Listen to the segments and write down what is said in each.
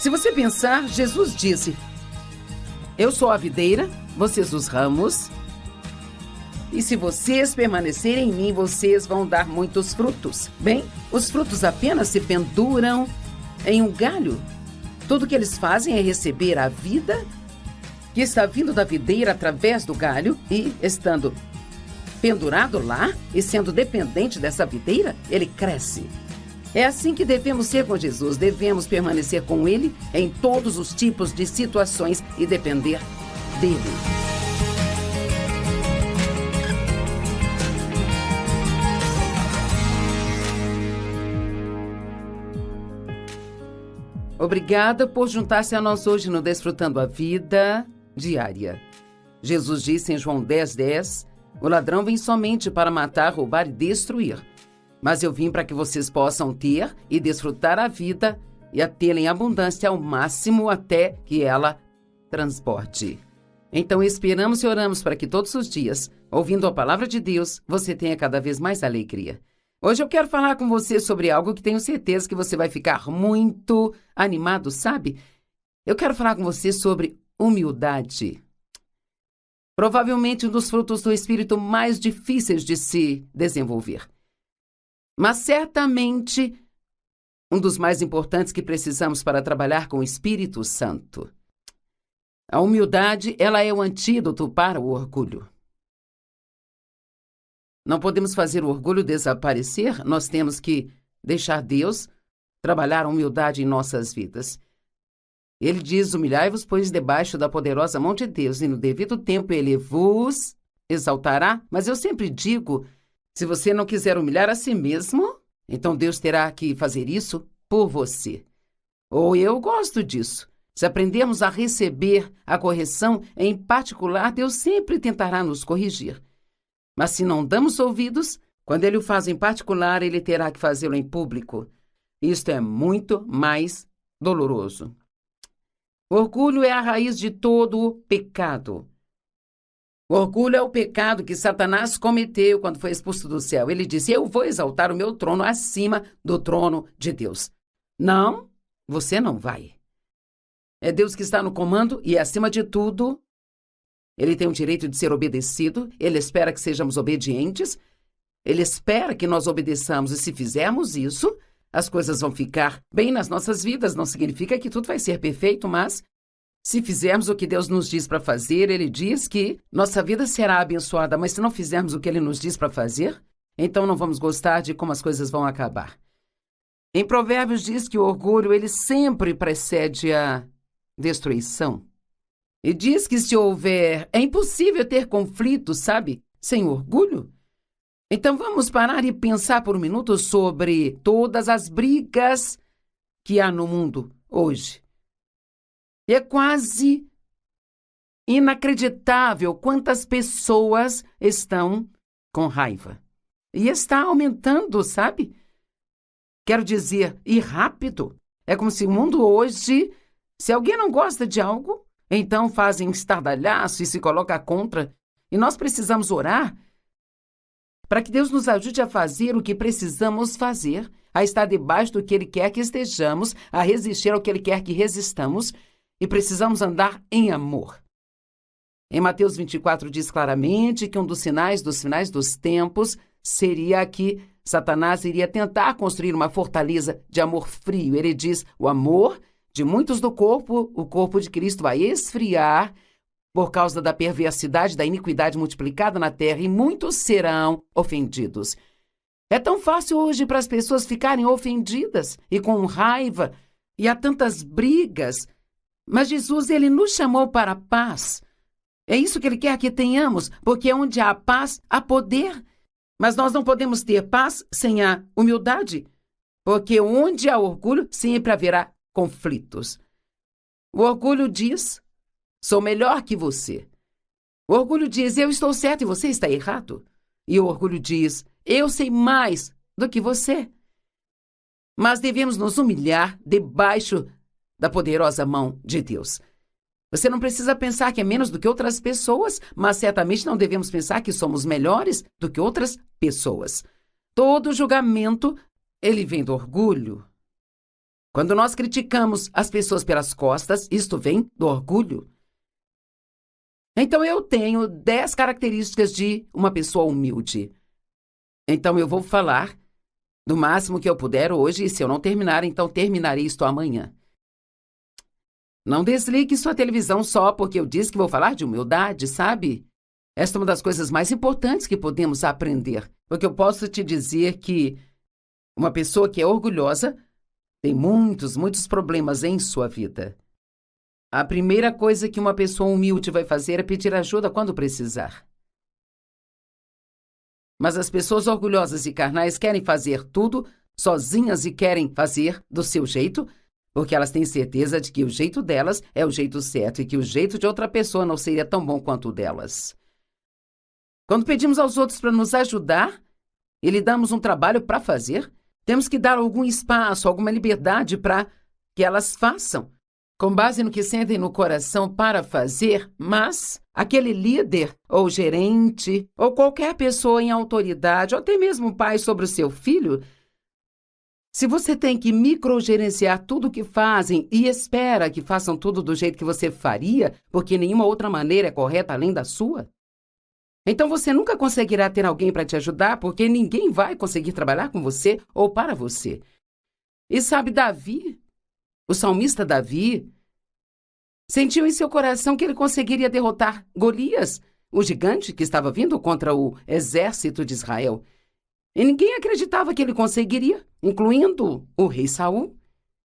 Se você pensar, Jesus disse: eu sou a videira, vocês os ramos, e se vocês permanecerem em mim, vocês vão dar muitos frutos. Bem, os frutos apenas se penduram em um galho. Tudo que eles fazem é receber a vida que está vindo da videira através do galho e, estando pendurado lá e sendo dependente dessa videira, ele cresce. É assim que devemos ser com Jesus. Devemos permanecer com ele em todos os tipos de situações e depender dele. Obrigada por juntar-se a nós hoje no Desfrutando a Vida Diária. Jesus disse em João 10:10, o ladrão vem somente para matar, roubar e destruir. Mas eu vim para que vocês possam ter e desfrutar a vida e a tê-la em abundância ao máximo até que ela transborde. Então esperamos e oramos para que todos os dias, ouvindo a palavra de Deus, você tenha cada vez mais alegria. Hoje eu quero falar com você sobre algo que tenho certeza que você vai ficar muito animado, sabe? Eu quero falar com você sobre humildade. Provavelmente um dos frutos do Espírito mais difíceis de se desenvolver. Mas certamente um dos mais importantes que precisamos para trabalhar com o Espírito Santo. A humildade, ela é o antídoto para o orgulho. Não podemos fazer o orgulho desaparecer, nós temos que deixar Deus trabalhar a humildade em nossas vidas. Ele diz: humilhai-vos, pois, debaixo da poderosa mão de Deus, e no devido tempo ele vos exaltará. Mas eu sempre digo, se você não quiser humilhar a si mesmo, então Deus terá que fazer isso por você. Ou eu gosto disso. Se aprendermos a receber a correção, em particular, Deus sempre tentará nos corrigir. Mas se não damos ouvidos, quando ele o faz em particular, ele terá que fazê-lo em público. Isto é muito mais doloroso. O orgulho é a raiz de todo o pecado. O orgulho é o pecado que Satanás cometeu quando foi expulso do céu. Ele disse: eu vou exaltar o meu trono acima do trono de Deus. Não, você não vai. É Deus que está no comando e, acima de tudo, ele tem o direito de ser obedecido. Ele espera que sejamos obedientes. Ele espera que nós obedeçamos. E se fizermos isso, as coisas vão ficar bem nas nossas vidas. Não significa que tudo vai ser perfeito, mas se fizermos o que Deus nos diz para fazer, ele diz que nossa vida será abençoada. Mas se não fizermos o que ele nos diz para fazer, então não vamos gostar de como as coisas vão acabar. Em Provérbios diz que o orgulho, ele sempre precede a destruição. E diz que se houver, é impossível ter conflito, sabe, sem orgulho. Então vamos parar e pensar por um minuto sobre todas as brigas que há no mundo hoje. E é quase inacreditável quantas pessoas estão com raiva. E está aumentando, sabe? Quero dizer, e rápido. É como se o mundo hoje, se alguém não gosta de algo, então fazem estardalhaço e se coloca contra. E nós precisamos orar para que Deus nos ajude a fazer o que precisamos fazer, a estar debaixo do que Ele quer que estejamos, a resistir ao que Ele quer que resistamos, e precisamos andar em amor. Em Mateus 24 diz claramente que um dos sinais dos tempos seria que Satanás iria tentar construir uma fortaleza de amor frio. Ele diz: o amor de muitos do corpo, o corpo de Cristo vai esfriar por causa da perversidade, da iniquidade multiplicada na terra, e muitos serão ofendidos. É tão fácil hoje para as pessoas ficarem ofendidas e com raiva, e há tantas brigas. Mas Jesus, ele nos chamou para a paz. É isso que ele quer que tenhamos, porque onde há paz, há poder. Mas nós não podemos ter paz sem a humildade, porque onde há orgulho, sempre haverá conflitos. O orgulho diz: sou melhor que você. O orgulho diz: eu estou certo e você está errado. E o orgulho diz: eu sei mais do que você. Mas devemos nos humilhar debaixo da poderosa mão de Deus. Você não precisa pensar que é menos do que outras pessoas, mas certamente não devemos pensar que somos melhores do que outras pessoas. Todo julgamento, ele vem do orgulho. Quando nós criticamos as pessoas pelas costas, isto vem do orgulho. Então eu tenho 10 características de uma pessoa humilde. Então eu vou falar do máximo que eu puder hoje, e se eu não terminar, então terminarei isto amanhã. Não desligue sua televisão só porque eu disse que vou falar de humildade, sabe? Esta é uma das coisas mais importantes que podemos aprender, porque eu posso te dizer que uma pessoa que é orgulhosa tem muitos problemas em sua vida. A primeira coisa que uma pessoa humilde vai fazer é pedir ajuda quando precisar. Mas as pessoas orgulhosas e carnais querem fazer tudo sozinhas e querem fazer do seu jeito, porque elas têm certeza de que o jeito delas é o jeito certo e que o jeito de outra pessoa não seria tão bom quanto o delas. Quando pedimos aos outros para nos ajudar e lhe damos um trabalho para fazer, temos que dar algum espaço, alguma liberdade para que elas façam, com base no que sentem no coração para fazer, mas aquele líder, ou gerente, ou qualquer pessoa em autoridade, ou até mesmo um pai sobre o seu filho, se você tem que microgerenciar tudo o que fazem e espera que façam tudo do jeito que você faria, porque nenhuma outra maneira é correta além da sua, então você nunca conseguirá ter alguém para te ajudar, porque ninguém vai conseguir trabalhar com você ou para você. E sabe, Davi, o salmista Davi, sentiu em seu coração que ele conseguiria derrotar Golias, o gigante que estava vindo contra o exército de Israel. E ninguém acreditava que ele conseguiria, incluindo o rei Saul.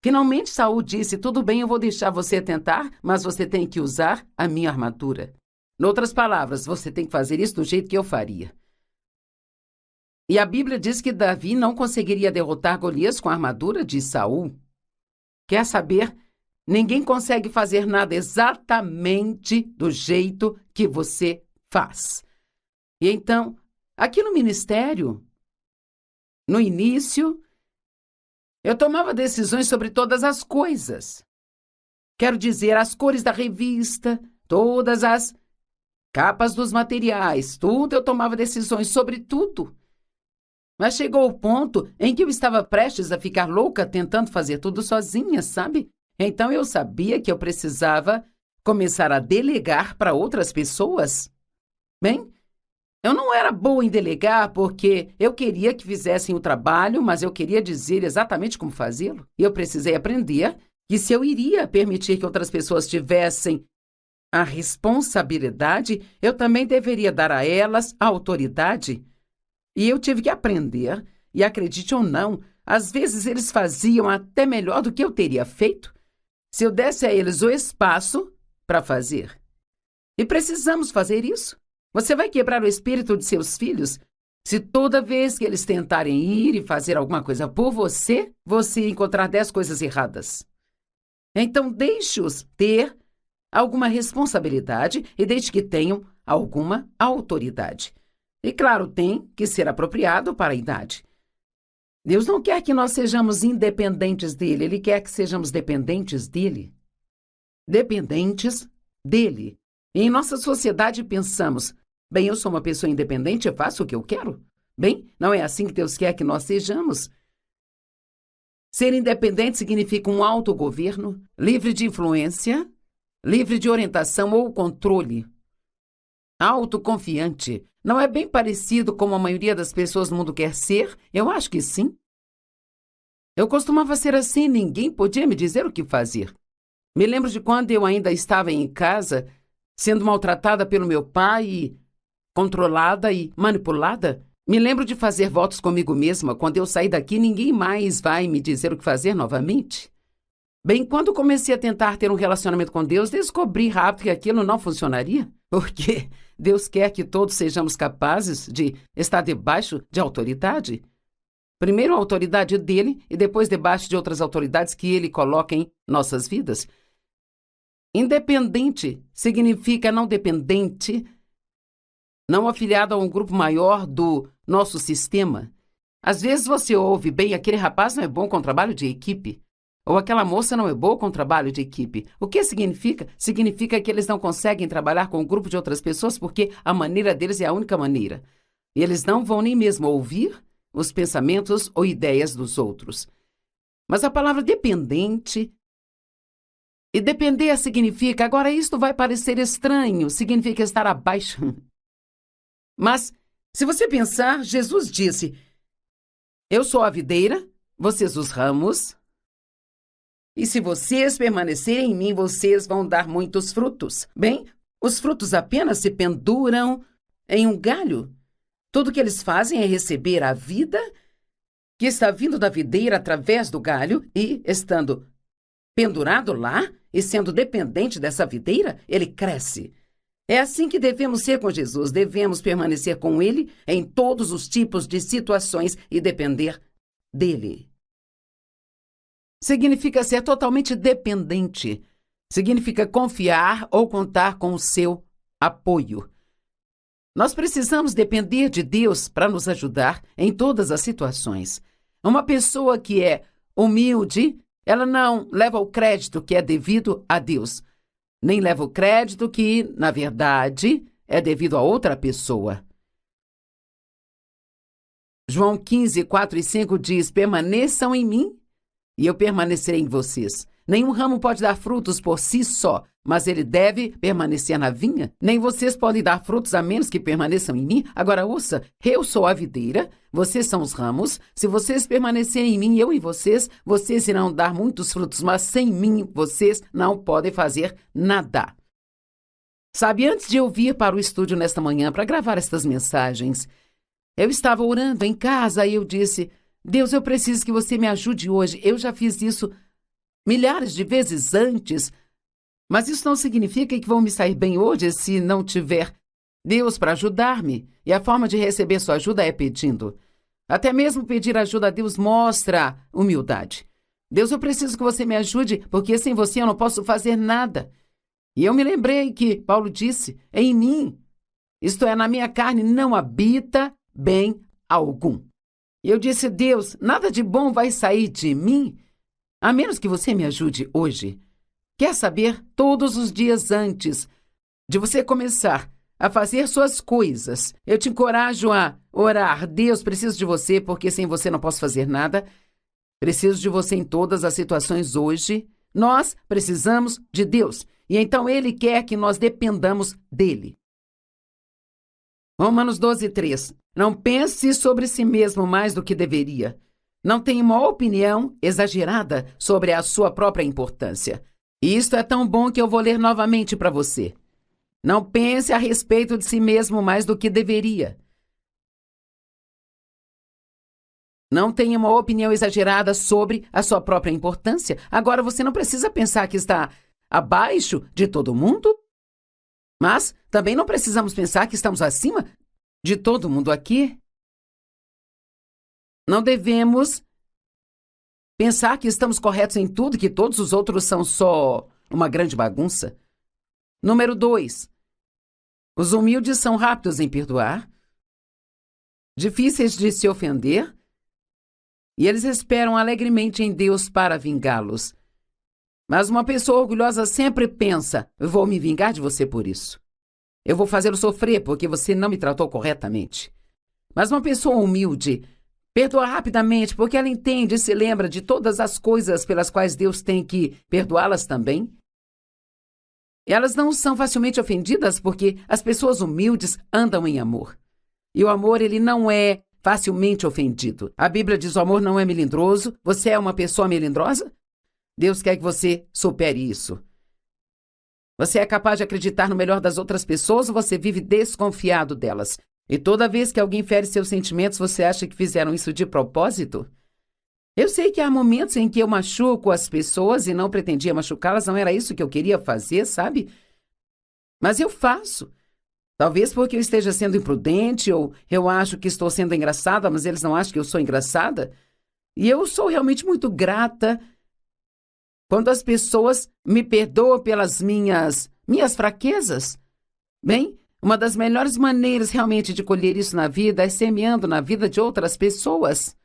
Finalmente Saul disse: tudo bem, eu vou deixar você tentar, mas você tem que usar a minha armadura. Em outras palavras, você tem que fazer isso do jeito que eu faria. E a Bíblia diz que Davi não conseguiria derrotar Golias com a armadura de Saul. Quer saber? Ninguém consegue fazer nada exatamente do jeito que você faz. E então, aqui no ministério, no início, eu tomava decisões sobre todas as coisas. Quero dizer, as cores da revista, todas as capas dos materiais, tudo, eu tomava decisões sobre tudo. Mas chegou o ponto em que eu estava prestes a ficar louca tentando fazer tudo sozinha, sabe? Então eu sabia que eu precisava começar a delegar para outras pessoas. Bem, eu não era boa em delegar porque eu queria que fizessem o trabalho, mas eu queria dizer exatamente como fazê-lo. E eu precisei aprender que se eu iria permitir que outras pessoas tivessem a responsabilidade, eu também deveria dar a elas a autoridade. E eu tive que aprender, e acredite ou não, às vezes eles faziam até melhor do que eu teria feito se eu desse a eles o espaço para fazer. E precisamos fazer isso. Você vai quebrar o espírito de seus filhos se toda vez que eles tentarem ir e fazer alguma coisa por você, você encontrar 10 coisas erradas. Então deixe-os ter alguma responsabilidade e desde que tenham alguma autoridade. E claro, tem que ser apropriado para a idade. Deus não quer que nós sejamos independentes dele, Ele quer que sejamos dependentes dele. Dependentes dele. E em nossa sociedade pensamos, bem, eu sou uma pessoa independente, eu faço o que eu quero. Bem, não é assim que Deus quer que nós sejamos. Ser independente significa um autogoverno, livre de influência, livre de orientação ou controle. Autoconfiante. Não é bem parecido como a maioria das pessoas no mundo quer ser? Eu acho que sim. Eu costumava ser assim, ninguém podia me dizer o que fazer. Me lembro de quando eu ainda estava em casa, sendo maltratada pelo meu pai, e controlada e manipulada. Me lembro de fazer votos comigo mesma. Quando eu sair daqui, ninguém mais vai me dizer o que fazer novamente. Bem, quando comecei a tentar ter um relacionamento com Deus, descobri rápido que aquilo não funcionaria, porque Deus quer que todos sejamos capazes de estar debaixo de autoridade. Primeiro a autoridade dele e depois debaixo de outras autoridades que ele coloca em nossas vidas. Independente significa não dependente, não afiliado a um grupo maior do nosso sistema. Às vezes você ouve, bem, aquele rapaz não é bom com trabalho de equipe. Ou aquela moça não é boa com trabalho de equipe. O que significa? Significa que eles não conseguem trabalhar com um grupo de outras pessoas porque a maneira deles é a única maneira. E eles não vão nem mesmo ouvir os pensamentos ou ideias dos outros. Mas a palavra dependente, e depender significa, agora isto vai parecer estranho, significa estar abaixo. Mas, se você pensar, Jesus disse, eu sou a videira, vocês os ramos, e se vocês permanecerem em mim, vocês vão dar muitos frutos. Bem, os frutos apenas se penduram em um galho. Tudo que eles fazem é receber a vida que está vindo da videira através do galho e, estando pendurado lá e sendo dependente dessa videira, ele cresce. É assim que devemos ser com Jesus. Devemos permanecer com ele em todos os tipos de situações e depender dele. Significa ser totalmente dependente. Significa confiar ou contar com o seu apoio. Nós precisamos depender de Deus para nos ajudar em todas as situações. Uma pessoa que é humilde, ela não leva o crédito que é devido a Deus, nem leva o crédito que, na verdade, é devido a outra pessoa. João 15, 4 e 5 diz, permaneçam em mim e eu permanecerei em vocês. Nenhum ramo pode dar frutos por si só, mas ele deve permanecer na vinha. Nem vocês podem dar frutos a menos que permaneçam em mim. Agora ouça, eu sou a videira, vocês são os ramos. Se vocês permanecerem em mim e eu em vocês, vocês irão dar muitos frutos, mas sem mim vocês não podem fazer nada. Sabe, antes de eu vir para o estúdio nesta manhã para gravar estas mensagens, eu estava orando em casa e eu disse, Deus, eu preciso que você me ajude hoje. Eu já fiz isso milhares de vezes antes, mas isso não significa que vou me sair bem hoje se não tiver Deus para ajudar-me. E a forma de receber sua ajuda é pedindo. Até mesmo pedir ajuda a Deus mostra humildade. Deus, eu preciso que você me ajude, porque sem você eu não posso fazer nada. E eu me lembrei que Paulo disse, em mim, isto é, na minha carne, não habita bem algum. E eu disse, Deus, nada de bom vai sair de mim, a menos que você me ajude hoje. Quer saber, todos os dias antes de você começar a fazer suas coisas, eu te encorajo a orar. Deus, preciso de você, porque sem você não posso fazer nada. Preciso de você em todas as situações hoje. Nós precisamos de Deus. E então Ele quer que nós dependamos dEle. Romanos 12, 3. Não pense sobre si mesmo mais do que deveria. Não tenha uma opinião exagerada sobre a sua própria importância. E isto é tão bom que eu vou ler novamente para você. Não pense a respeito de si mesmo mais do que deveria. Não tenha uma opinião exagerada sobre a sua própria importância. Agora você não precisa pensar que está abaixo de todo mundo, mas também não precisamos pensar que estamos acima de todo mundo aqui. Não devemos pensar que estamos corretos em tudo, que todos os outros são só uma grande bagunça. Número 2. Os humildes são rápidos em perdoar, difíceis de se ofender, e eles esperam alegremente em Deus para vingá-los. Mas uma pessoa orgulhosa sempre pensa, eu vou me vingar de você por isso. Eu vou fazê-lo sofrer porque você não me tratou corretamente. Mas uma pessoa humilde perdoa rapidamente porque ela entende e se lembra de todas as coisas pelas quais Deus tem que perdoá-las também. Elas não são facilmente ofendidas porque as pessoas humildes andam em amor. E o amor, ele não é facilmente ofendido. A Bíblia diz, o amor não é melindroso. Você é uma pessoa melindrosa? Deus quer que você supere isso. Você é capaz de acreditar no melhor das outras pessoas ou você vive desconfiado delas? E toda vez que alguém fere seus sentimentos, você acha que fizeram isso de propósito? Eu sei que há momentos em que eu machuco as pessoas e não pretendia machucá-las, não era isso que eu queria fazer, sabe? Mas eu faço. Talvez porque eu esteja sendo imprudente ou eu acho que estou sendo engraçada, mas eles não acham que eu sou engraçada. E eu sou realmente muito grata quando as pessoas me perdoam pelas minhas fraquezas. Bem, uma das melhores maneiras realmente de colher isso na vida é semeando na vida de outras pessoas.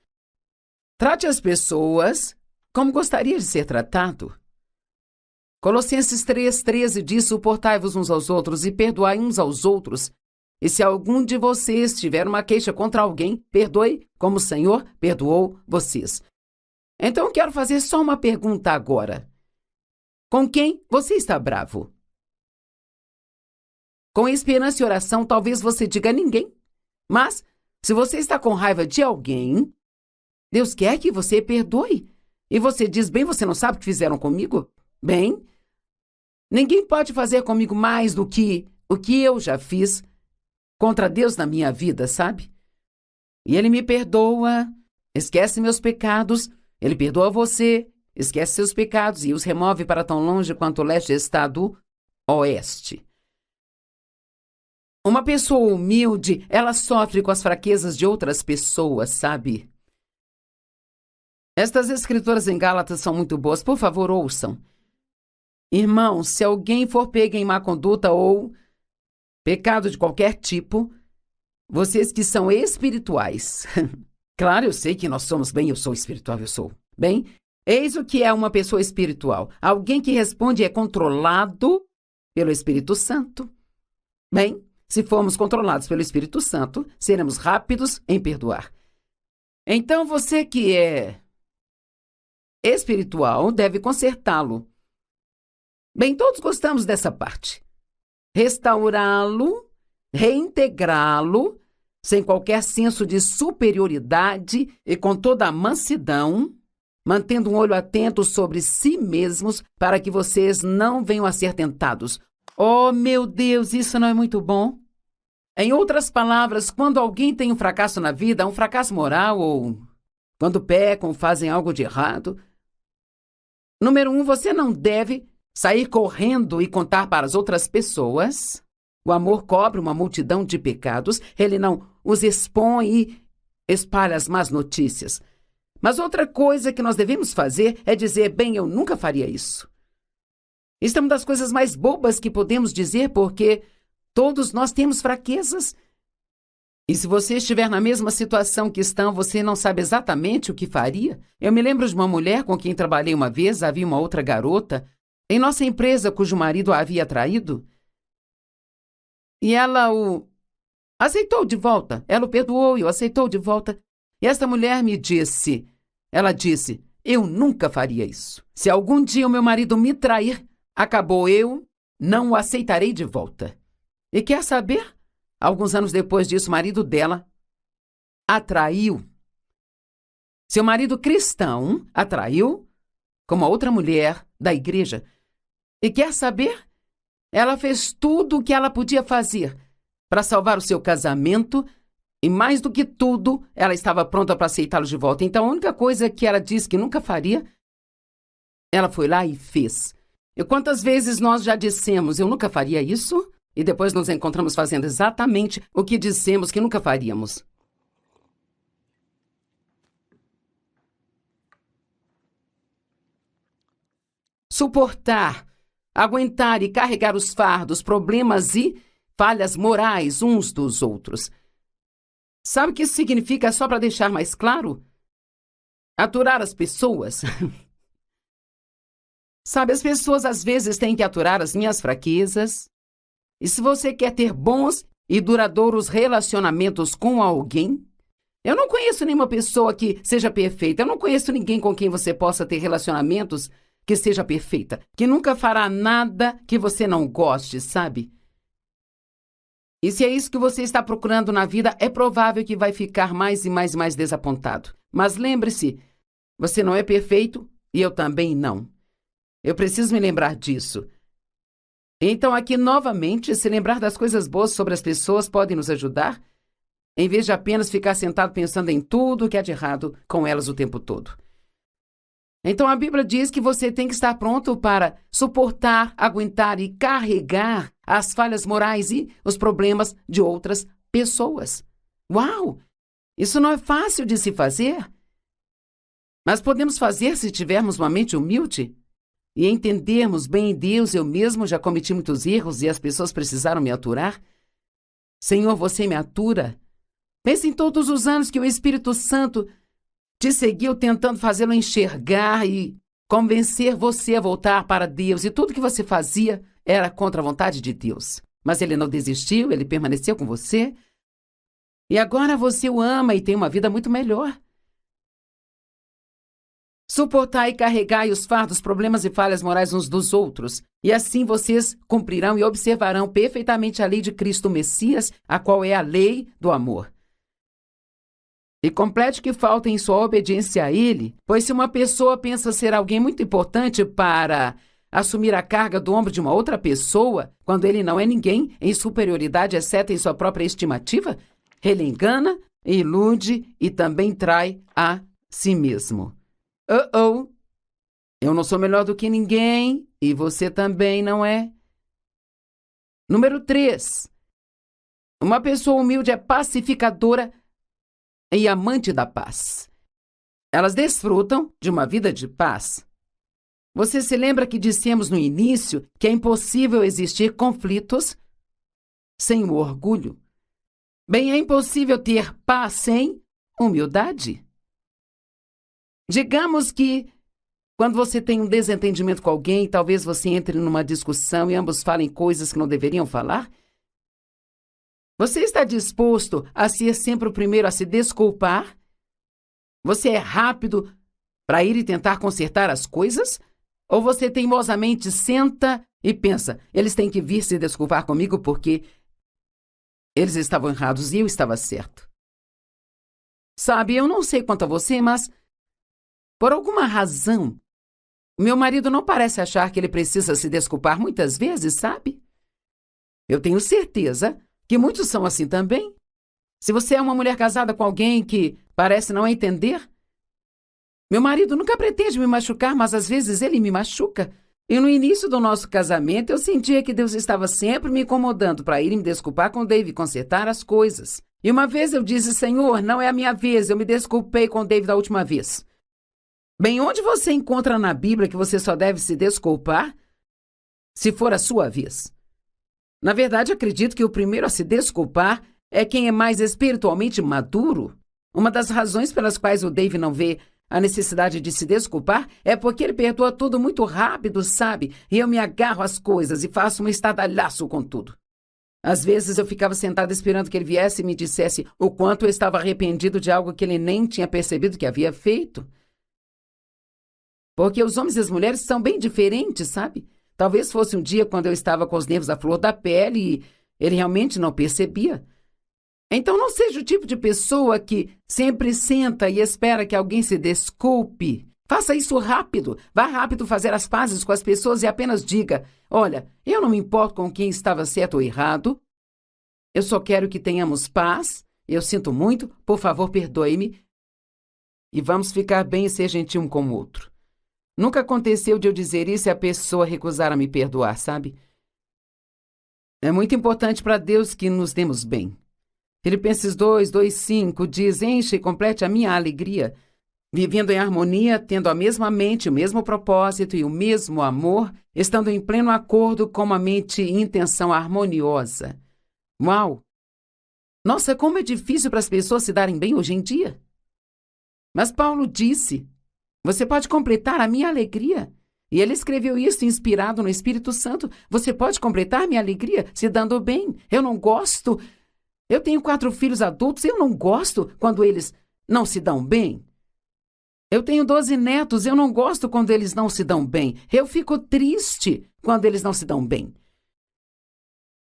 Trate as pessoas como gostaria de ser tratado. Colossenses 3,13 diz, suportai-vos uns aos outros e perdoai uns aos outros. E se algum de vocês tiver uma queixa contra alguém, perdoe como o Senhor perdoou vocês. Então eu quero fazer só uma pergunta agora. Com quem você está bravo? Com esperança e oração, talvez você diga ninguém. Mas, se você está com raiva de alguém, Deus quer que você perdoe. E você diz, bem, você não sabe o que fizeram comigo? Bem, ninguém pode fazer comigo mais do que o que eu já fiz contra Deus na minha vida, sabe? E Ele me perdoa, esquece meus pecados, Ele perdoa você, esquece seus pecados e os remove para tão longe quanto o leste está do oeste. Uma pessoa humilde, ela sofre com as fraquezas de outras pessoas, sabe? Estas escrituras em Gálatas são muito boas, por favor, ouçam. Irmãos, se alguém for pego em má conduta ou pecado de qualquer tipo, vocês que são espirituais. Claro, eu sei que nós somos bem, eu sou espiritual, eu sou. Bem, eis o que é uma pessoa espiritual. Alguém que responde e é controlado pelo Espírito Santo. Bem, se formos controlados pelo Espírito Santo, seremos rápidos em perdoar. Então, você que é espiritual deve consertá-lo. Bem, todos gostamos dessa parte. Restaurá-lo, reintegrá-lo, sem qualquer senso de superioridade e com toda a mansidão, mantendo um olho atento sobre si mesmos para que vocês não venham a ser tentados. Oh, meu Deus, isso não é muito bom? Em outras palavras, quando alguém tem um fracasso na vida, um fracasso moral ou quando pecam, fazem algo de errado, número 1, você não deve sair correndo e contar para as outras pessoas. O amor cobre uma multidão de pecados. Ele não os expõe e espalha as más notícias. Mas outra coisa que nós devemos fazer é dizer, bem, eu nunca faria isso. Isso é uma das coisas mais bobas que podemos dizer, porque todos nós temos fraquezas. E se você estiver na mesma situação que estão, você não sabe exatamente o que faria? Eu me lembro de uma mulher com quem trabalhei uma vez, havia uma outra garota em nossa empresa cujo marido a havia traído. E ela o aceitou de volta. Ela o perdoou e o aceitou de volta. E esta mulher me disse, ela disse, eu nunca faria isso. Se algum dia o meu marido me trair, acabou, eu não o aceitarei de volta. E quer saber? Alguns anos depois disso, o marido dela a traiu. Seu marido cristão a traiu com uma outra mulher da igreja. E quer saber? Ela fez tudo o que ela podia fazer para salvar o seu casamento e, mais do que tudo, ela estava pronta para aceitá-lo de volta. Então, a única coisa que ela disse que nunca faria, ela foi lá e fez. E quantas vezes nós já dissemos, eu nunca faria isso? E depois nos encontramos fazendo exatamente o que dissemos que nunca faríamos. Suportar, aguentar e carregar os fardos, problemas e falhas morais uns dos outros. Sabe o que isso significa, só para deixar mais claro? Aturar as pessoas. Sabe, as pessoas às vezes têm que aturar as minhas fraquezas. E se você quer ter bons e duradouros relacionamentos com alguém, eu não conheço nenhuma pessoa que seja perfeita. Eu não conheço ninguém com quem você possa ter relacionamentos que seja perfeita, que nunca fará nada que você não goste, sabe? E se é isso que você está procurando na vida, é provável que vai ficar mais e mais e mais desapontado. Mas lembre-se, você não é perfeito e eu também não. Eu preciso me lembrar disso. Então, aqui, novamente, se lembrar das coisas boas sobre as pessoas pode nos ajudar, em vez de apenas ficar sentado pensando em tudo o que há de errado com elas o tempo todo. Então, a Bíblia diz que você tem que estar pronto para suportar, aguentar e carregar as falhas morais e os problemas de outras pessoas. Uau! Isso não é fácil de se fazer. Mas podemos fazer se tivermos uma mente humilde e entendermos bem, Deus, eu mesmo já cometi muitos erros e as pessoas precisaram me aturar. Senhor, você me atura. Pense em todos os anos que o Espírito Santo te seguiu tentando fazê-lo enxergar e convencer você a voltar para Deus. E tudo que você fazia era contra a vontade de Deus. Mas ele não desistiu, ele permaneceu com você. E agora você o ama e tem uma vida muito melhor. Suportai e carregai os fardos, problemas e falhas morais uns dos outros, e assim vocês cumprirão e observarão perfeitamente a lei de Cristo Messias, a qual é a lei do amor. E complete o que falta em sua obediência a Ele, pois se uma pessoa pensa ser alguém muito importante para assumir a carga do ombro de uma outra pessoa, quando ele não é ninguém em superioridade, exceto em sua própria estimativa, ele engana, ilude e também trai a si mesmo. Eu não sou melhor do que ninguém e você também não é. Número 3. Uma pessoa humilde é pacificadora e amante da paz. Elas desfrutam de uma vida de paz. Você se lembra que dissemos no início que é impossível existir conflitos sem o orgulho? Bem, é impossível ter paz sem humildade. Digamos que, quando você tem um desentendimento com alguém, talvez você entre numa discussão e ambos falem coisas que não deveriam falar. Você está disposto a ser sempre o primeiro a se desculpar? Você é rápido para ir e tentar consertar as coisas? Ou você teimosamente senta e pensa, eles têm que vir se desculpar comigo porque eles estavam errados e eu estava certo? Sabe, eu não sei quanto a você, mas por alguma razão, meu marido não parece achar que ele precisa se desculpar muitas vezes, sabe? Eu tenho certeza que muitos são assim também. Se você é uma mulher casada com alguém que parece não entender, meu marido nunca pretende me machucar, mas às vezes ele me machuca. E no início do nosso casamento, eu sentia que Deus estava sempre me incomodando para ir me desculpar com David e consertar as coisas. E uma vez eu disse, Senhor, não é a minha vez, eu me desculpei com David da última vez. Bem, onde você encontra na Bíblia que você só deve se desculpar se for a sua vez? Na verdade, acredito que o primeiro a se desculpar é quem é mais espiritualmente maduro. Uma das razões pelas quais o David não vê a necessidade de se desculpar é porque ele perdoa tudo muito rápido, sabe? E eu me agarro às coisas e faço um estardalhaço com tudo. Às vezes eu ficava sentada esperando que ele viesse e me dissesse o quanto eu estava arrependido de algo que ele nem tinha percebido que havia feito. Porque os homens e as mulheres são bem diferentes, sabe? Talvez fosse um dia quando eu estava com os nervos à flor da pele e ele realmente não percebia. Então não seja o tipo de pessoa que sempre senta e espera que alguém se desculpe. Faça isso rápido. Vá rápido fazer as pazes com as pessoas e apenas diga, olha, eu não me importo com quem estava certo ou errado. Eu só quero que tenhamos paz. Eu sinto muito. Por favor, perdoe-me. E vamos ficar bem e ser gentil um com o outro. Nunca aconteceu de eu dizer isso e a pessoa recusar a me perdoar, sabe? É muito importante para Deus que nos demos bem. Filipenses 2:5 diz, enche e complete a minha alegria, vivendo em harmonia, tendo a mesma mente, o mesmo propósito e o mesmo amor, estando em pleno acordo com uma mente e intenção harmoniosa. Uau! Nossa, como é difícil para as pessoas se darem bem hoje em dia. Mas Paulo disse, você pode completar a minha alegria. E ele escreveu isso inspirado no Espírito Santo. Você pode completar minha alegria se dando bem. Eu não gosto. Eu tenho 4 filhos adultos. Eu não gosto quando eles não se dão bem. Eu tenho 12 netos. Eu não gosto quando eles não se dão bem. Eu fico triste quando eles não se dão bem.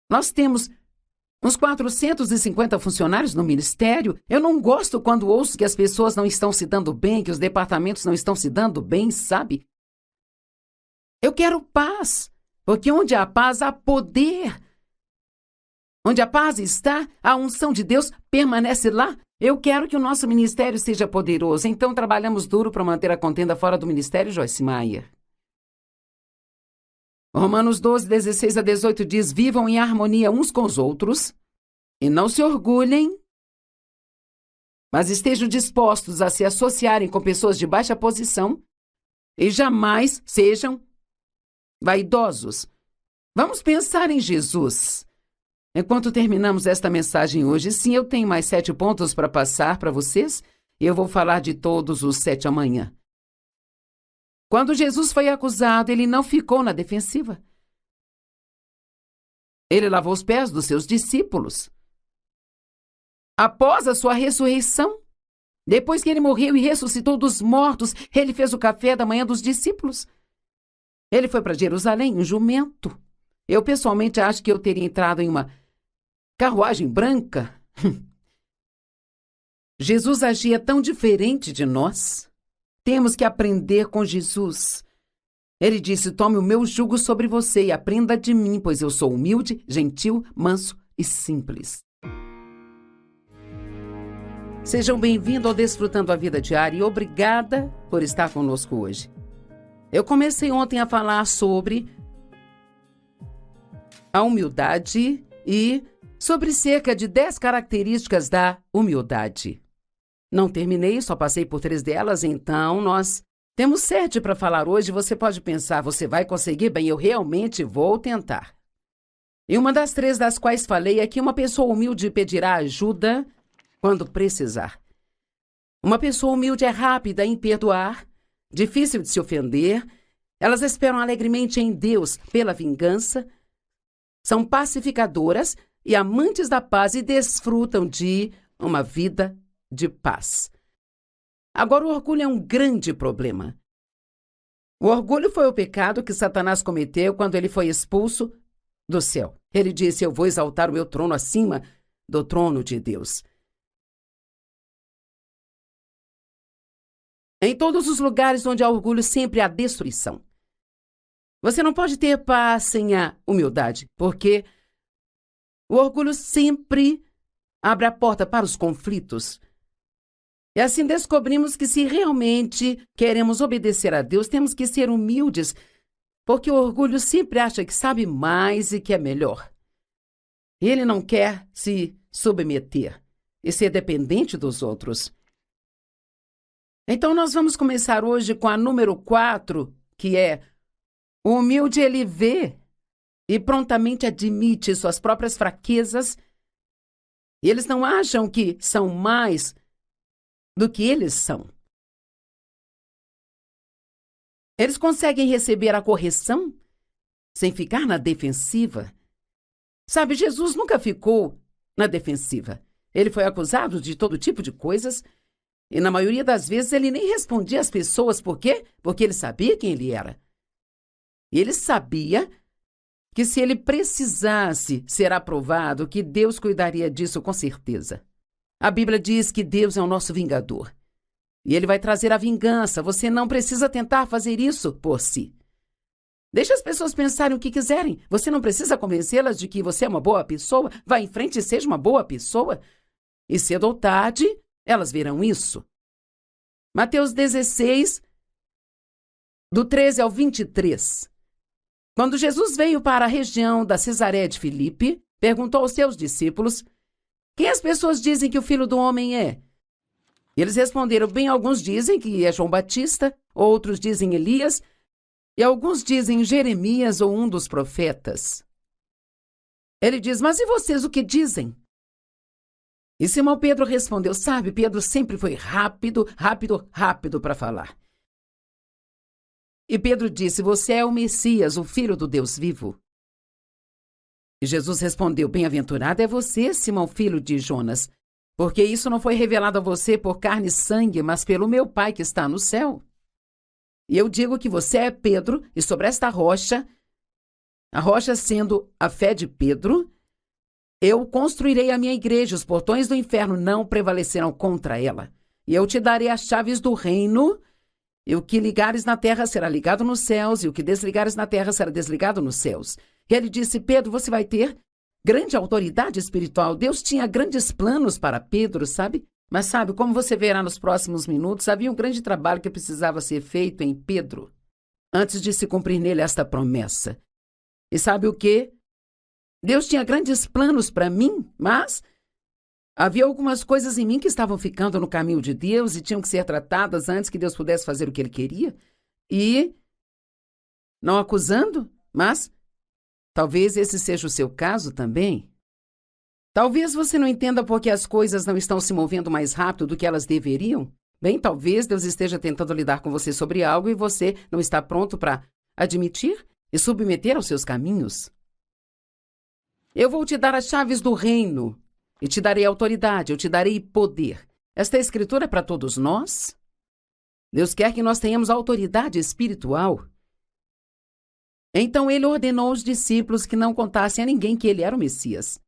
Nós temos uns 450 funcionários no ministério. Eu não gosto quando ouço que as pessoas não estão se dando bem, que os departamentos não estão se dando bem, sabe? Eu quero paz, porque onde há paz, há poder. Onde a paz está, a unção de Deus permanece lá. Eu quero que o nosso ministério seja poderoso, então trabalhamos duro para manter a contenda fora do ministério, Joyce Meyer. Romanos 12:16-18 diz, vivam em harmonia uns com os outros e não se orgulhem, mas estejam dispostos a se associarem com pessoas de baixa posição e jamais sejam vaidosos. Vamos pensar em Jesus. Enquanto terminamos esta mensagem hoje, sim, eu tenho mais 7 pontos para passar para vocês e eu vou falar de todos os 7 amanhã. Quando Jesus foi acusado, ele não ficou na defensiva. Ele lavou os pés dos seus discípulos. Após a sua ressurreição, Depois que ele morreu e ressuscitou dos mortos, ele fez o café da manhã dos discípulos. Ele foi para Jerusalém, um jumento. Eu pessoalmente acho que eu teria entrado em uma carruagem branca. Jesus agia tão diferente de nós. Temos que aprender com Jesus. Ele disse: tome o meu jugo sobre você e aprenda de mim, pois eu sou humilde, gentil, manso e simples. Sejam bem-vindos ao Desfrutando a Vida Diária e obrigada por estar conosco hoje. Eu comecei ontem a falar sobre a humildade e sobre cerca de 10 características da humildade. Não terminei, só passei por 3 delas, então nós temos 7 para falar hoje. Você pode pensar, você vai conseguir? Bem, eu realmente vou tentar. E uma das 3 das quais falei é que uma pessoa humilde pedirá ajuda quando precisar. Uma pessoa humilde é rápida em perdoar, difícil de se ofender, elas esperam alegremente em Deus pela vingança, são pacificadoras e amantes da paz e desfrutam de uma vida de paz. Agora, o orgulho é um grande problema. O orgulho foi o pecado que Satanás cometeu quando ele foi expulso do céu. Ele disse: eu vou exaltar o meu trono acima do trono de Deus. Em todos os lugares onde há orgulho, sempre há destruição. Você não pode ter paz sem a humildade, porque o orgulho sempre abre a porta para os conflitos. E assim descobrimos que se realmente queremos obedecer a Deus, temos que ser humildes, porque o orgulho sempre acha que sabe mais e que é melhor. Ele não quer se submeter e ser dependente dos outros. Então, nós vamos começar hoje com a número 4, que é: o humilde, ele vê e prontamente admite suas próprias fraquezas. E eles não acham que são mais do que eles são. Eles conseguem receber a correção sem ficar na defensiva. Sabe, Jesus nunca ficou na defensiva. Ele foi acusado de todo tipo de coisas. E na maioria das vezes ele nem respondia às pessoas. Por quê? Porque ele sabia quem ele era. E ele sabia que se ele precisasse ser aprovado, que Deus cuidaria disso com certeza. A Bíblia diz que Deus é o nosso vingador. E ele vai trazer a vingança. Você não precisa tentar fazer isso por si. Deixa as pessoas pensarem o que quiserem. Você não precisa convencê-las de que você é uma boa pessoa. Vá em frente e seja uma boa pessoa. E cedo ou tarde, elas verão isso. Mateus 16, do 13 ao 23. Quando Jesus veio para a região da Cesareia de Filipe, perguntou aos seus discípulos: quem as pessoas dizem que o Filho do Homem é? Eles responderam: bem, alguns dizem que é João Batista, outros dizem Elias, e alguns dizem Jeremias ou um dos profetas. Ele diz: mas e vocês, o que dizem? E Simão Pedro respondeu: sabe, Pedro sempre foi rápido para falar. E Pedro disse: você é o Messias, o Filho do Deus vivo. E Jesus respondeu: bem-aventurado é você, Simão, filho de Jonas, porque isso não foi revelado a você por carne e sangue, mas pelo meu Pai que está no céu. E eu digo que você é Pedro, e sobre esta rocha, a rocha sendo a fé de Pedro, eu construirei a minha igreja, os portões do inferno não prevalecerão contra ela. E eu te darei as chaves do reino, e o que ligares na terra será ligado nos céus, e o que desligares na terra será desligado nos céus. E ele disse: Pedro, você vai ter grande autoridade espiritual. Deus tinha grandes planos para Pedro, sabe? Mas sabe, como você verá nos próximos minutos, havia um grande trabalho que precisava ser feito em Pedro, antes de se cumprir nele esta promessa. E sabe o quê? Deus tinha grandes planos para mim, mas havia algumas coisas em mim que estavam ficando no caminho de Deus e tinham que ser tratadas antes que Deus pudesse fazer o que Ele queria. E, não acusando, mas talvez esse seja o seu caso também. Talvez você não entenda porque as coisas não estão se movendo mais rápido do que elas deveriam. Bem, talvez Deus esteja tentando lidar com você sobre algo e você não está pronto para admitir e submeter aos seus caminhos. Eu vou te dar as chaves do reino e te darei autoridade, eu te darei poder. Esta escritura é para todos nós. Deus quer que nós tenhamos autoridade espiritual. Então ele ordenou aos discípulos que não contassem a ninguém que ele era o Messias.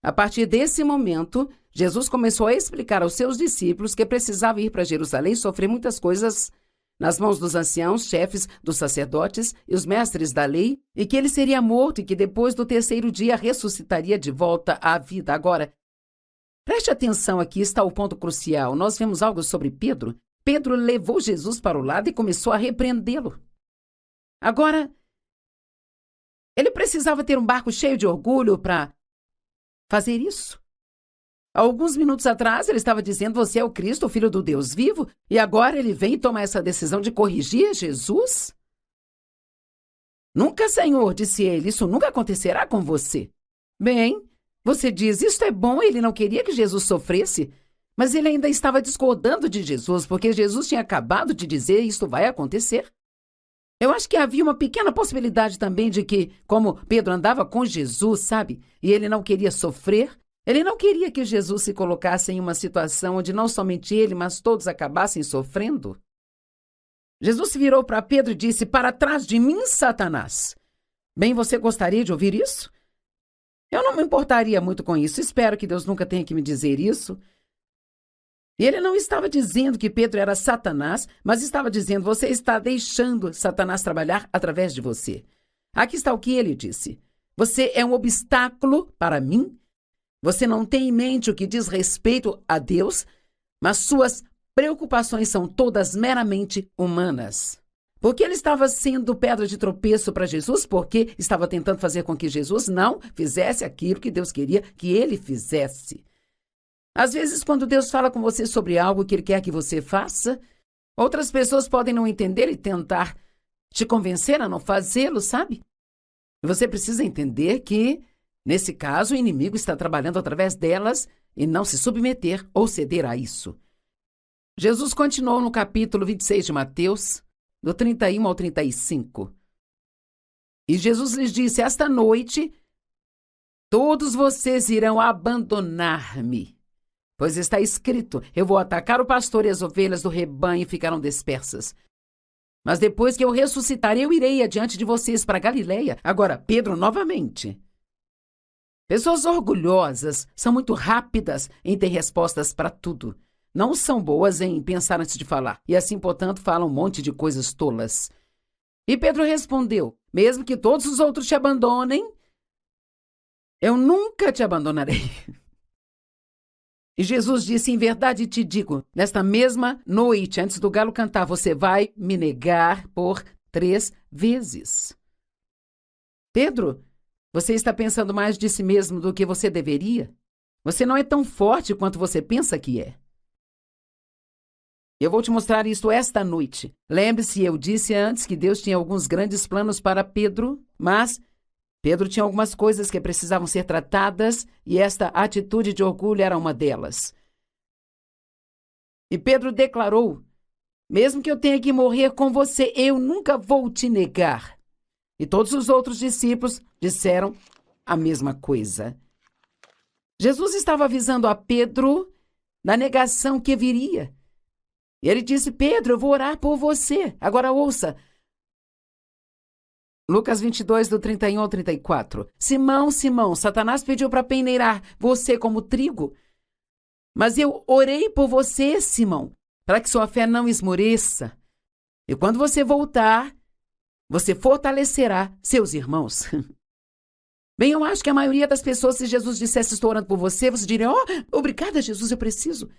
A partir desse momento, Jesus começou a explicar aos seus discípulos que precisava ir para Jerusalém e sofrer muitas coisas nas mãos dos anciãos, chefes dos sacerdotes e os mestres da lei, e que ele seria morto e que depois do terceiro dia ressuscitaria de volta à vida. Agora, preste atenção, aqui está o ponto crucial. Nós vemos algo sobre Pedro. Pedro levou Jesus para o lado e começou a repreendê-lo. Agora, ele precisava ter um barco cheio de orgulho para fazer isso? Alguns minutos atrás, ele estava dizendo: você é o Cristo, o Filho do Deus vivo, e agora ele vem e toma essa decisão de corrigir Jesus? Nunca, Senhor, disse ele, isso nunca acontecerá com você. Bem, você diz, isto é bom, ele não queria que Jesus sofresse, mas ele ainda estava discordando de Jesus, porque Jesus tinha acabado de dizer: isto vai acontecer. Eu acho que havia uma pequena possibilidade também de que, como Pedro andava com Jesus, sabe, e ele não queria sofrer, ele não queria que Jesus se colocasse em uma situação onde não somente ele, mas todos acabassem sofrendo. Jesus se virou para Pedro e disse: para trás de mim, Satanás. Bem, você gostaria de ouvir isso? Eu não me importaria muito com isso. Espero que Deus nunca tenha que me dizer isso. E ele não estava dizendo que Pedro era Satanás, mas estava dizendo: você está deixando Satanás trabalhar através de você. Aqui está o que ele disse: você é um obstáculo para mim. Você não tem em mente o que diz respeito a Deus, mas suas preocupações são todas meramente humanas. Porque ele estava sendo pedra de tropeço para Jesus, porque estava tentando fazer com que Jesus não fizesse aquilo que Deus queria que ele fizesse. Às vezes, quando Deus fala com você sobre algo que ele quer que você faça, outras pessoas podem não entender e tentar te convencer a não fazê-lo, sabe? Você precisa entender que, nesse caso, o inimigo está trabalhando através delas e não se submeter ou ceder a isso. Jesus continuou no capítulo 26 de Mateus, do 31 ao 35. E Jesus lhes disse: esta noite, todos vocês irão abandonar-me. Pois está escrito: eu vou atacar o pastor e as ovelhas do rebanho ficarão dispersas. Mas depois que eu ressuscitar, eu irei adiante de vocês para Galileia. Agora, Pedro novamente. Pessoas orgulhosas são muito rápidas em ter respostas para tudo. Não são boas em pensar antes de falar. E assim, portanto, falam um monte de coisas tolas. E Pedro respondeu: mesmo que todos os outros te abandonem, eu nunca te abandonarei. E Jesus disse: em verdade te digo, nesta mesma noite, antes do galo cantar, você vai me negar por 3 vezes. Pedro, você está pensando mais de si mesmo do que você deveria? Você não é tão forte quanto você pensa que é. Eu vou te mostrar isso esta noite. Lembre-se, eu disse antes que Deus tinha alguns grandes planos para Pedro, mas Pedro tinha algumas coisas que precisavam ser tratadas e esta atitude de orgulho era uma delas. E Pedro declarou: mesmo que eu tenha que morrer com você, eu nunca vou te negar. E todos os outros discípulos disseram a mesma coisa. Jesus estava avisando a Pedro da negação que viria. E ele disse: Pedro, eu vou orar por você. Agora ouça. Lucas 22, do 31 ao 34. Simão, Simão, Satanás pediu para peneirar você como trigo. Mas eu orei por você, Simão, para que sua fé não esmoreça. E quando você voltar, você fortalecerá seus irmãos. Bem, eu acho que a maioria das pessoas, se Jesus dissesse: estou orando por você, você diria: oh, obrigada, Jesus, eu preciso.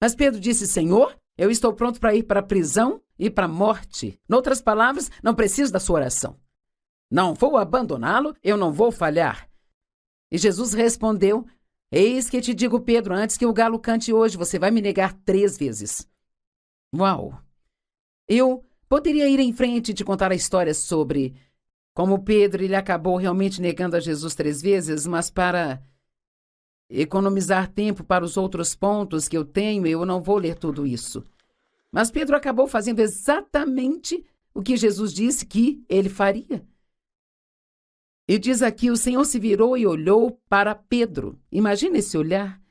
Mas Pedro disse: Senhor, eu estou pronto para ir para a prisão e para a morte. Noutras palavras, não preciso da sua oração. Não vou abandoná-lo, eu não vou falhar. E Jesus respondeu: eis que te digo, Pedro, antes que o galo cante hoje, você vai me negar 3 vezes. Uau! Eu poderia ir em frente e te contar a história sobre como Pedro ele acabou realmente negando a Jesus 3 vezes, mas para economizar tempo para os outros pontos que eu tenho, eu não vou ler tudo isso. Mas Pedro acabou fazendo exatamente o que Jesus disse que ele faria. E diz aqui: o Senhor se virou e olhou para Pedro. Imagina esse olhar.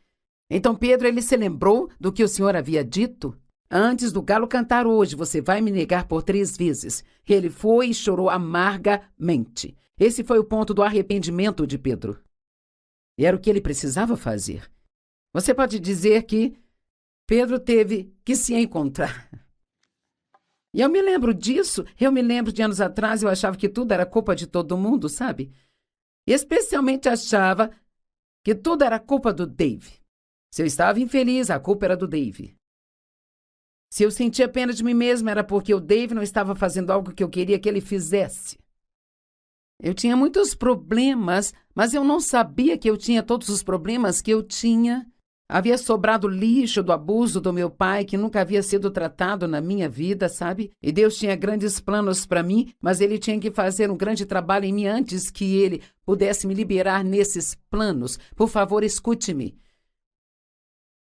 Então Pedro, ele se lembrou do que o Senhor havia dito. Antes do galo cantar hoje, você vai me negar por 3 vezes. Ele foi e chorou amargamente. Esse foi o ponto do arrependimento de Pedro. E era o que ele precisava fazer. Você pode dizer que Pedro teve que se encontrar. E eu me lembro disso. Eu me lembro de anos atrás, eu achava que tudo era culpa de todo mundo, sabe? Especialmente achava que tudo era culpa do Dave. Se eu estava infeliz, a culpa era do Dave. Se eu sentia pena de mim mesma, era porque o Dave não estava fazendo algo que eu queria que ele fizesse. Eu tinha muitos problemas, mas eu não sabia que eu tinha todos os problemas que eu tinha. Havia sobrado lixo do abuso do meu pai, que nunca havia sido tratado na minha vida, sabe? E Deus tinha grandes planos para mim, mas Ele tinha que fazer um grande trabalho em mim antes que Ele pudesse me liberar nesses planos. Por favor, escute-me.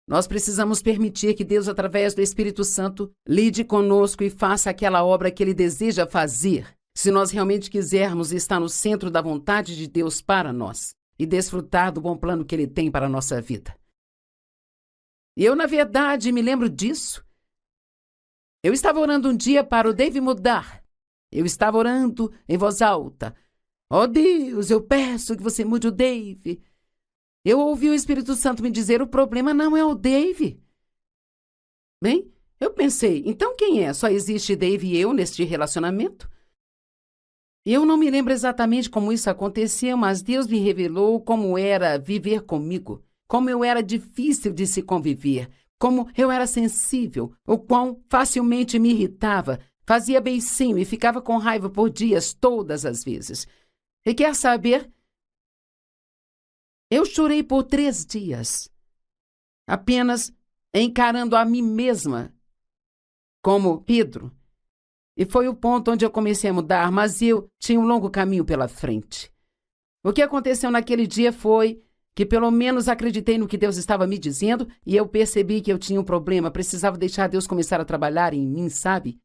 Nós precisamos permitir que Deus, através do Espírito Santo, lide conosco e faça aquela obra que Ele deseja fazer, se nós realmente quisermos estar no centro da vontade de Deus para nós e desfrutar do bom plano que Ele tem para a nossa vida. Eu, na verdade, me lembro disso. Eu estava orando um dia para o Dave mudar. Eu estava orando em voz alta. Oh Deus, eu peço que você mude o Dave. Eu ouvi o Espírito Santo me dizer, o problema não é o Dave. Bem, eu pensei, então quem é? Só existe Dave e eu neste relacionamento? Eu não me lembro exatamente como isso aconteceu, mas Deus me revelou como era viver comigo, como eu era difícil de se conviver, como eu era sensível, o quão facilmente me irritava, fazia beicinho e ficava com raiva por dias todas as vezes. E quer saber? Eu chorei por 3 dias, apenas encarando a mim mesma como Pedro. E foi o ponto onde eu comecei a mudar, mas eu tinha um longo caminho pela frente. O que aconteceu naquele dia foi que pelo menos acreditei no que Deus estava me dizendo e eu percebi que eu tinha um problema, precisava deixar Deus começar a trabalhar em mim, sabe?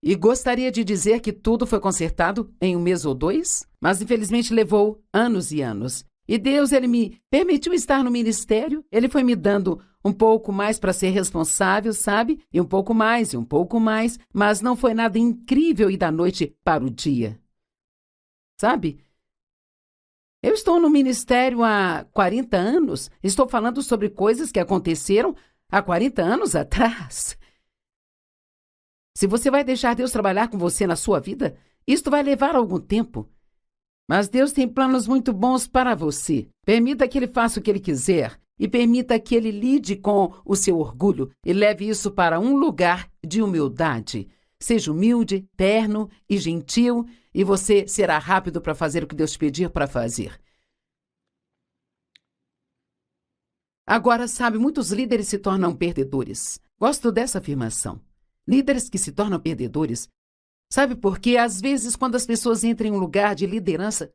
E gostaria de dizer que tudo foi consertado em 1 mês ou 2, mas infelizmente levou anos e anos. E Deus, Ele me permitiu estar no ministério, Ele foi me dando um pouco mais para ser responsável, sabe? E um pouco mais, mas não foi nada incrível e da noite para o dia. Sabe? Eu estou no ministério há 40 anos, estou falando sobre coisas que aconteceram há 40 anos atrás. Se você vai deixar Deus trabalhar com você na sua vida, isto vai levar algum tempo. Mas Deus tem planos muito bons para você. Permita que Ele faça o que Ele quiser e permita que Ele lide com o seu orgulho e leve isso para um lugar de humildade. Seja humilde, terno e gentil e você será rápido para fazer o que Deus te pedir para fazer. Agora, sabe, muitos líderes se tornam perdedores. Gosto dessa afirmação. Líderes que se tornam perdedores. Sabe por quê? Às vezes, quando as pessoas entram em um lugar de liderança,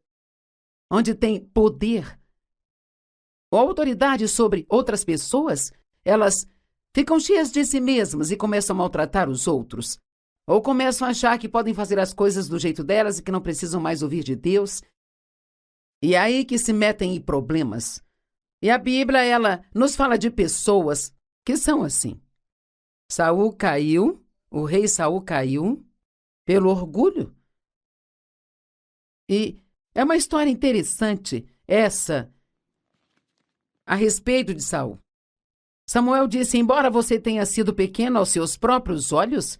onde tem poder ou autoridade sobre outras pessoas, elas ficam cheias de si mesmas e começam a maltratar os outros. Ou começam a achar que podem fazer as coisas do jeito delas e que não precisam mais ouvir de Deus. E é aí que se metem em problemas. E a Bíblia, ela nos fala de pessoas que são assim. Saul caiu, o rei Saul caiu pelo orgulho. E é uma história interessante essa a respeito de Saul. Samuel disse, embora você tenha sido pequeno aos seus próprios olhos,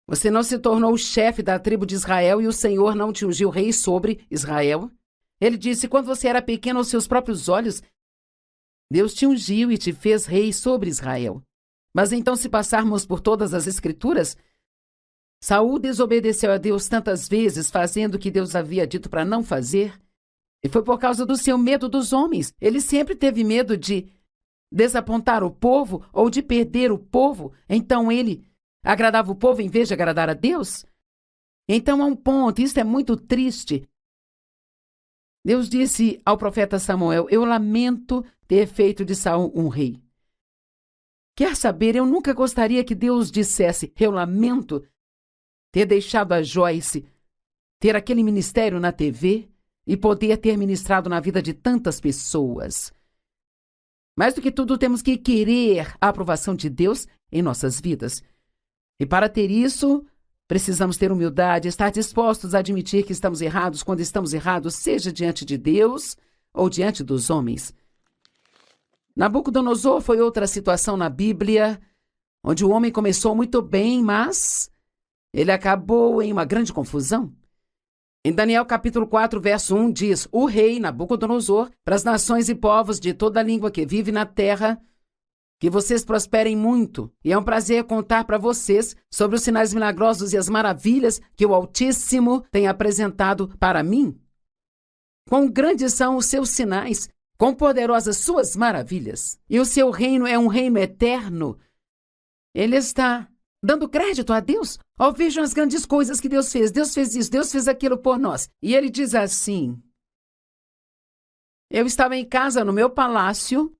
você não se tornou o chefe da tribo de Israel e o Senhor não te ungiu rei sobre Israel. Ele disse, quando você era pequeno aos seus próprios olhos, Deus te ungiu e te fez rei sobre Israel. Mas então, se passarmos por todas as Escrituras, Saul desobedeceu a Deus tantas vezes, fazendo o que Deus havia dito para não fazer. E foi por causa do seu medo dos homens. Ele sempre teve medo de desapontar o povo ou de perder o povo. Então ele agradava o povo em vez de agradar a Deus. Então há um ponto, isso é muito triste. Deus disse ao profeta Samuel, eu lamento ter feito de Saul um rei. Quer saber, eu nunca gostaria que Deus dissesse, eu lamento ter deixado a Joyce ter aquele ministério na TV e poder ter ministrado na vida de tantas pessoas. Mais do que tudo, temos que querer a aprovação de Deus em nossas vidas. E para ter isso, precisamos ter humildade, estar dispostos a admitir que estamos errados quando estamos errados, seja diante de Deus ou diante dos homens. Nabucodonosor foi outra situação na Bíblia, onde o homem começou muito bem, mas ele acabou em uma grande confusão. Em Daniel capítulo 4, verso 1 diz: o rei Nabucodonosor, para as nações e povos de toda língua que vive na terra, que vocês prosperem muito, e é um prazer contar para vocês sobre os sinais milagrosos e as maravilhas que o Altíssimo tem apresentado para mim. Quão grandes são os seus sinais, quão poderosas suas maravilhas. E o seu reino é um reino eterno. Ele está dando crédito a Deus. Ó, vejam as grandes coisas que Deus fez. Deus fez isso, Deus fez aquilo por nós. E ele diz assim: eu estava em casa no meu palácio,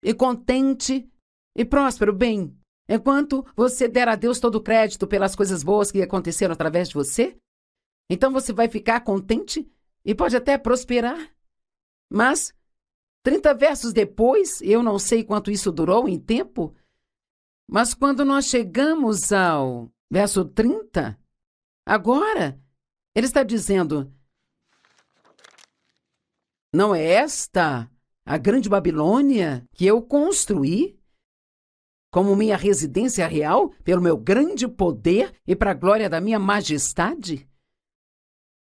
e contente e próspero, bem, enquanto você der a Deus todo o crédito pelas coisas boas que aconteceram através de você, então você vai ficar contente e pode até prosperar. Mas 30 versos depois, eu não sei quanto isso durou em tempo, mas quando nós chegamos ao verso 30, agora, ele está dizendo: não é esta a grande Babilônia que eu construí como minha residência real pelo meu grande poder e para a glória da minha majestade?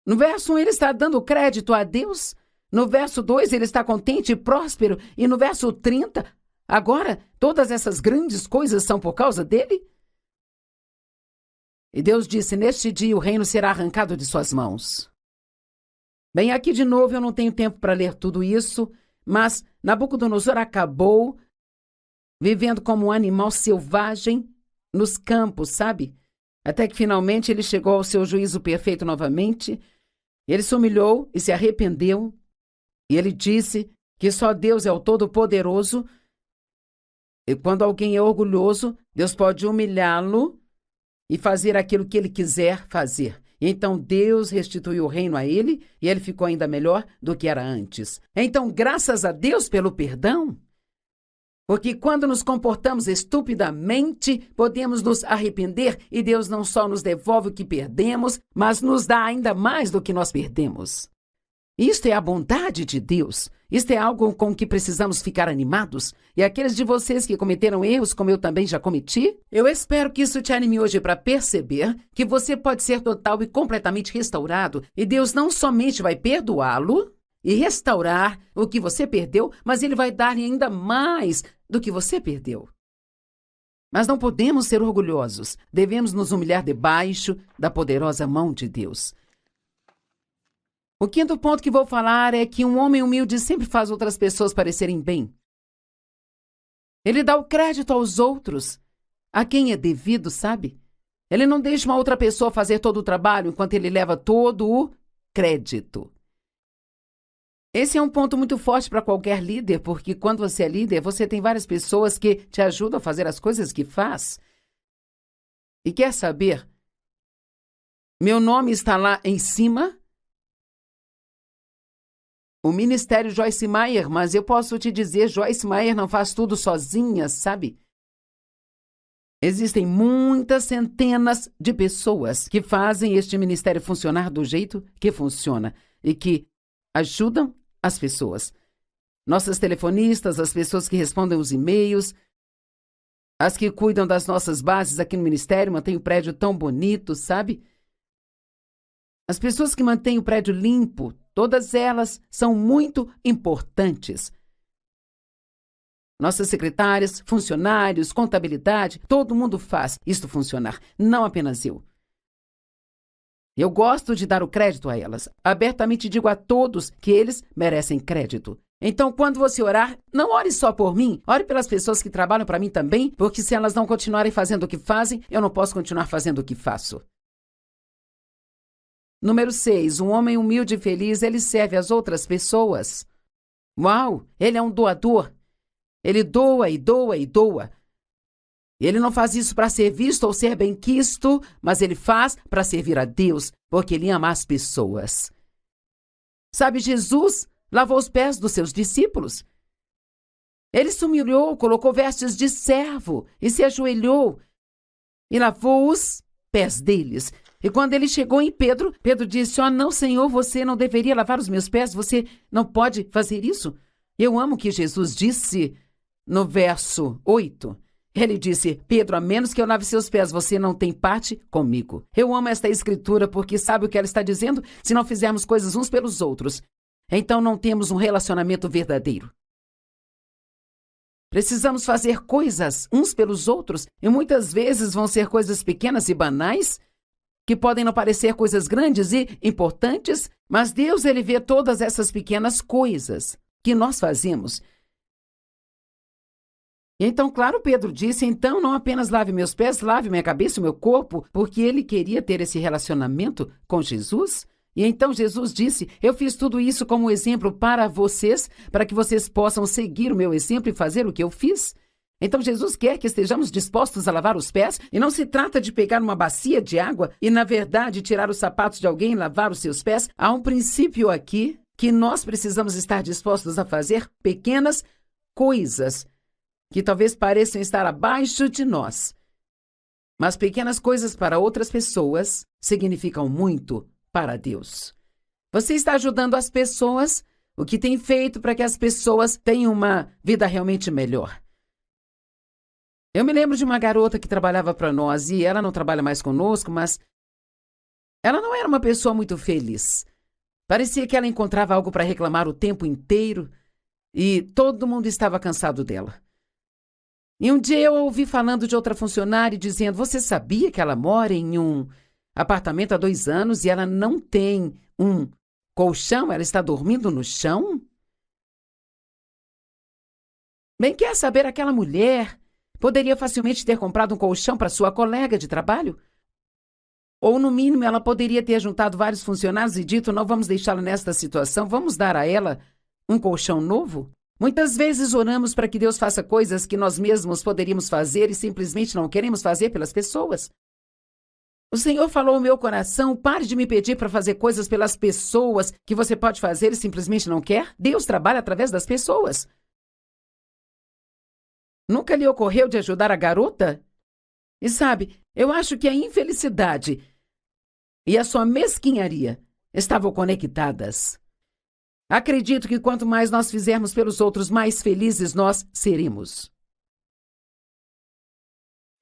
No verso 1 ele está dando crédito a Deus, no verso 2 ele está contente e próspero, e no verso 30, agora todas essas grandes coisas são por causa dele? E Deus disse: neste dia o reino será arrancado de suas mãos. Bem, aqui de novo eu não tenho tempo para ler tudo isso, mas Nabucodonosor acabou vivendo como um animal selvagem nos campos, sabe? Até que finalmente ele chegou ao seu juízo perfeito novamente. Ele se humilhou e se arrependeu. E ele disse que só Deus é o Todo-Poderoso. E quando alguém é orgulhoso, Deus pode humilhá-lo e fazer aquilo que ele quiser fazer. Então Deus restituiu o reino a ele e ele ficou ainda melhor do que era antes. Então, graças a Deus pelo perdão. Porque quando nos comportamos estupidamente, podemos nos arrepender e Deus não só nos devolve o que perdemos, mas nos dá ainda mais do que nós perdemos. Isto é a bondade de Deus. Isto é algo com que precisamos ficar animados. E aqueles de vocês que cometeram erros, como eu também já cometi, eu espero que isso te anime hoje para perceber que você pode ser total e completamente restaurado. E Deus não somente vai perdoá-lo e restaurar o que você perdeu, mas Ele vai dar-lhe ainda mais do que você perdeu. Mas não podemos ser orgulhosos. Devemos nos humilhar debaixo da poderosa mão de Deus. O quinto ponto que vou falar é que um homem humilde sempre faz outras pessoas parecerem bem. Ele dá o crédito aos outros, a quem é devido, sabe? Ele não deixa uma outra pessoa fazer todo o trabalho enquanto ele leva todo o crédito. Esse é um ponto muito forte para qualquer líder, porque quando você é líder, você tem várias pessoas que te ajudam a fazer as coisas que faz. E quer saber? Meu nome está lá em cima. O Ministério Joyce Meyer, mas eu posso te dizer, Joyce Meyer não faz tudo sozinha, sabe? Existem muitas centenas de pessoas que fazem este ministério funcionar do jeito que funciona e que ajudam as pessoas. Nossas telefonistas, as pessoas que respondem os e-mails, as que cuidam das nossas bases aqui no ministério, mantêm o prédio tão bonito, sabe? As pessoas que mantêm o prédio limpo, todas elas são muito importantes. Nossas secretárias, funcionários, contabilidade, todo mundo faz isto funcionar, não apenas eu. Eu gosto de dar o crédito a elas. Abertamente digo a todos que eles merecem crédito. Então, quando você orar, não ore só por mim, ore pelas pessoas que trabalham para mim também, porque se elas não continuarem fazendo o que fazem, eu não posso continuar fazendo o que faço. Número 6. Um homem humilde e feliz, ele serve às outras pessoas. Uau! Ele é um doador. Ele doa e doa e doa. Ele não faz isso para ser visto ou ser benquisto, mas ele faz para servir a Deus, porque ele ama as pessoas. Sabe, Jesus lavou os pés dos seus discípulos. Ele se humilhou, colocou vestes de servo e se ajoelhou e lavou os pés deles. E quando ele chegou em Pedro, Pedro disse: não, Senhor, você não deveria lavar os meus pés, você não pode fazer isso. Eu amo o que Jesus disse no verso 8. Ele disse: Pedro, a menos que eu lave seus pés, você não tem parte comigo. Eu amo esta escritura porque sabe o que ela está dizendo? Se não fizermos coisas uns pelos outros, então não temos um relacionamento verdadeiro. Precisamos fazer coisas uns pelos outros e muitas vezes vão ser coisas pequenas e banais, que podem não parecer coisas grandes e importantes, mas Deus, ele vê todas essas pequenas coisas que nós fazemos. Então, claro, Pedro disse: então não apenas lave meus pés, lave minha cabeça e meu corpo, porque ele queria ter esse relacionamento com Jesus. E então Jesus disse: eu fiz tudo isso como exemplo para vocês, para que vocês possam seguir o meu exemplo e fazer o que eu fiz. Então Jesus quer que estejamos dispostos a lavar os pés, e não se trata de pegar uma bacia de água e, na verdade, tirar os sapatos de alguém e lavar os seus pés. Há um princípio aqui que nós precisamos estar dispostos a fazer pequenas coisas que talvez pareçam estar abaixo de nós. Mas pequenas coisas para outras pessoas significam muito para Deus. Você está ajudando as pessoas, o que tem feito para que as pessoas tenham uma vida realmente melhor. Eu me lembro de uma garota que trabalhava para nós, e ela não trabalha mais conosco, mas ela não era uma pessoa muito feliz. Parecia que ela encontrava algo para reclamar o tempo inteiro e todo mundo estava cansado dela. E um dia eu a ouvi falando de outra funcionária dizendo: você sabia que ela mora em um apartamento há 2 anos e ela não tem um colchão? Ela está dormindo no chão? Bem, quer saber, aquela mulher poderia facilmente ter comprado um colchão para sua colega de trabalho? Ou, no mínimo, ela poderia ter juntado vários funcionários e dito: não vamos deixá-la nesta situação, vamos dar a ela um colchão novo? Muitas vezes oramos para que Deus faça coisas que nós mesmos poderíamos fazer e simplesmente não queremos fazer pelas pessoas. O Senhor falou ao meu coração: pare de me pedir para fazer coisas pelas pessoas que você pode fazer e simplesmente não quer. Deus trabalha através das pessoas. Nunca lhe ocorreu de ajudar a garota? E sabe, eu acho que a infelicidade e a sua mesquinharia estavam conectadas. Acredito que quanto mais nós fizermos pelos outros, mais felizes nós seremos.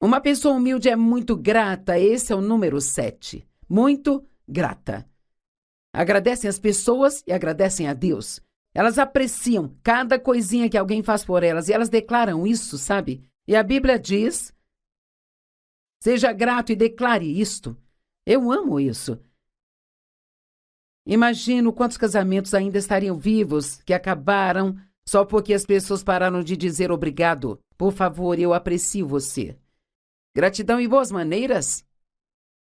Uma pessoa humilde é muito grata. Esse é o número 7. Muito grata. Agradecem as pessoas e agradecem a Deus. Elas apreciam cada coisinha que alguém faz por elas e elas declaram isso, sabe? E a Bíblia diz: seja grato e declare isto. Eu amo isso. Imagino quantos casamentos ainda estariam vivos que acabaram só porque as pessoas pararam de dizer obrigado. Por favor, eu aprecio você. Gratidão e boas maneiras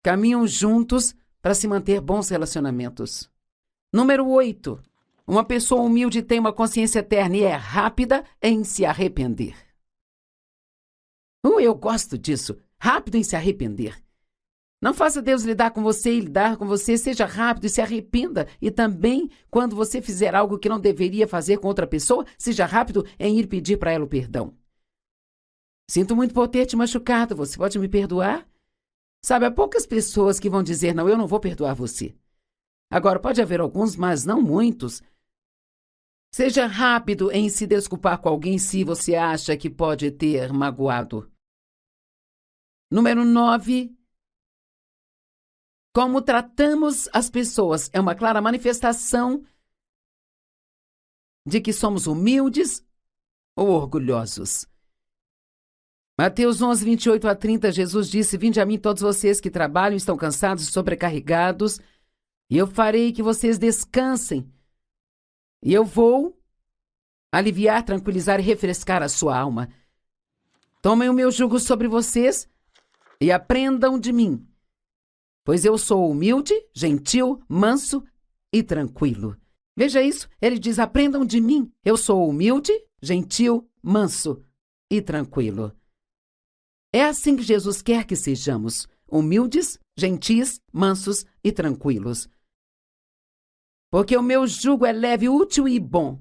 caminham juntos para se manter bons relacionamentos. Número 8. Uma pessoa humilde tem uma consciência eterna e é rápida em se arrepender. Eu gosto disso. Rápido em se arrepender. Não faça Deus lidar com você e lidar com você. Seja rápido e se arrependa. E também, quando você fizer algo que não deveria fazer com outra pessoa, seja rápido em ir pedir para ela o perdão. Sinto muito por ter te machucado. Você pode me perdoar? Sabe, há poucas pessoas que vão dizer: não, eu não vou perdoar você. Agora, pode haver alguns, mas não muitos. Seja rápido em se desculpar com alguém se você acha que pode ter magoado. Número 9. Como tratamos as pessoas é uma clara manifestação de que somos humildes ou orgulhosos. Mateus 11, 28 a 30, Jesus disse: vinde a mim todos vocês que trabalham e estão cansados e sobrecarregados, e eu farei que vocês descansem. E eu vou aliviar, tranquilizar e refrescar a sua alma. Tomem o meu jugo sobre vocês e aprendam de mim, pois eu sou humilde, gentil, manso e tranquilo. Veja isso, ele diz: aprendam de mim. Eu sou humilde, gentil, manso e tranquilo. É assim que Jesus quer que sejamos: humildes, gentis, mansos e tranquilos. Porque o meu jugo é leve, útil e bom,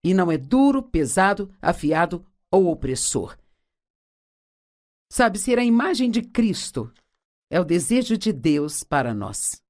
e não é duro, pesado, afiado ou opressor. Sabe, ser a imagem de Cristo é o desejo de Deus para nós.